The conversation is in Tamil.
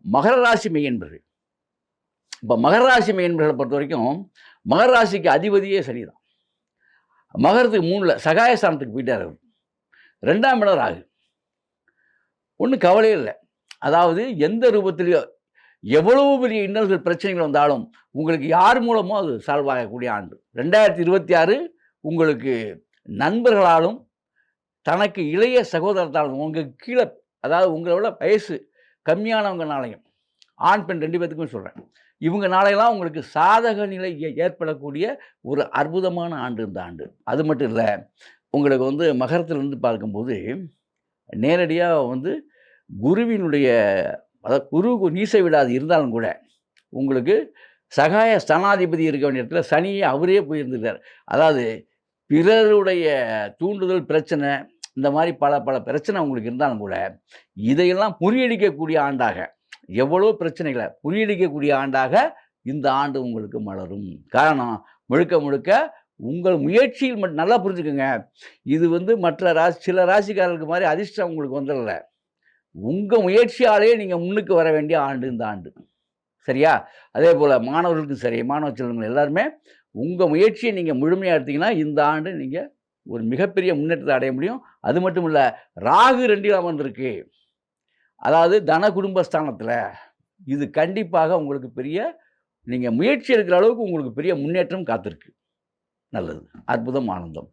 மகர ராசி மெய்யன்பர்கள். இப்போ மகர ராசி மெய்யன்பர்களை பொறுத்த வரைக்கும், மகர ராசிக்கு அதிபதியே சனிதான். மகரத்துக்கு 3ல சகாய ஸ்தானத்துக்கு போயிட்டாரு. 2ஆம் இடம் ராகு. ஒண்ணும் கவலையே இல்ல. அதாவது எந்த ரூபத்திலயோ, எவ்வளவு பெரிய இன்னல்கள், பிரச்சனைகள் வந்தாலும், உங்களுக்கு யார் மூலமோ அது சால்வ் ஆகக்கூடிய ஆண்டு. 2026 உங்களுக்கு நண்பர்களாலும், தனக்கு இளைய சகோதரத்தாலும், உங்களுக்கு கீழ அதாவது உங்கள விட வயசு கம்மியானவங்கனாலயும், ஆண், பெண் 2 பேத்துக்குமே சொல்றேன். இவங்கனாலலாம் உங்களுக்கு சாதக நிலை ஏற்படக்கூடிய ஒரு அற்புதமான ஆண்டு இந்த ஆண்டு. அது மட்டும் இல்ல, உங்களுக்கு வந்து மகரத்திலிருந்து பார்க்கும்போது, நேரடியா வந்து குருவினுடைய அதாவது குரு நீச விடாது இருந்தாலும் கூட, உங்களுக்கு சகாய ஸ்தானாதிபதி இருக்க வேண்டிய இடத்துல சனியே அவரே போயிருந்துருக்காரு. அதாவது பிறருடைய தூண்டுதல் பிரச்சனை, இந்த மாரி பல பல பிரச்சனை உங்களுக்கு இருந்தாலும் கூட, இதையெல்லாம் முறியடிக்கக்கூடிய ஆண்டாக, எவ்வளோ பிரச்சனைகள முறியடிக்கக்கூடிய ஆண்டாக இந்த ஆண்டு உங்களுக்கு மலரும். காரணம் முழுக்க முழுக்க உங்கள் முயற்சியில் நல்லா புரிஞ்சுக்கங்க. இது வந்து மற்ற சில ராசிக்காரர்களுக்கு மாரி அதிர்ஷ்டம் உங்களுக்கு வந்துரல. உங்க முயற்சியாலேயே நீங்க முன்னுக்கு வர வேண்டிய ஆண்டு இந்த ஆண்டு. சரியா? அதேபோல மாணவர்களுக்கும் சரி, மாணவ செல்வங்கள் எல்லாருமே உங்க முயற்சிய நீங்க முழுமையா எடுத்தீங்கன்னா, இந்த ஆண்டு நீங்க ஒரு மிகப்பெரிய முன்னேற்றத்த அடைய முடியும். அது மட்டும் இல்ல, ராகு 2ல் அமர்ந்திருக்கு. அதாவது தன குடும்ப ஸ்தானத்துல. இது கண்டிப்பாக உங்களுக்கு பெரிய நீங்க முயற்சி எடுக்கிற அளவுக்கு உங்களுக்கு பெரிய முன்னேற்றம் காத்திருக்கு. நல்லது. அற்புதம், ஆனந்தம்.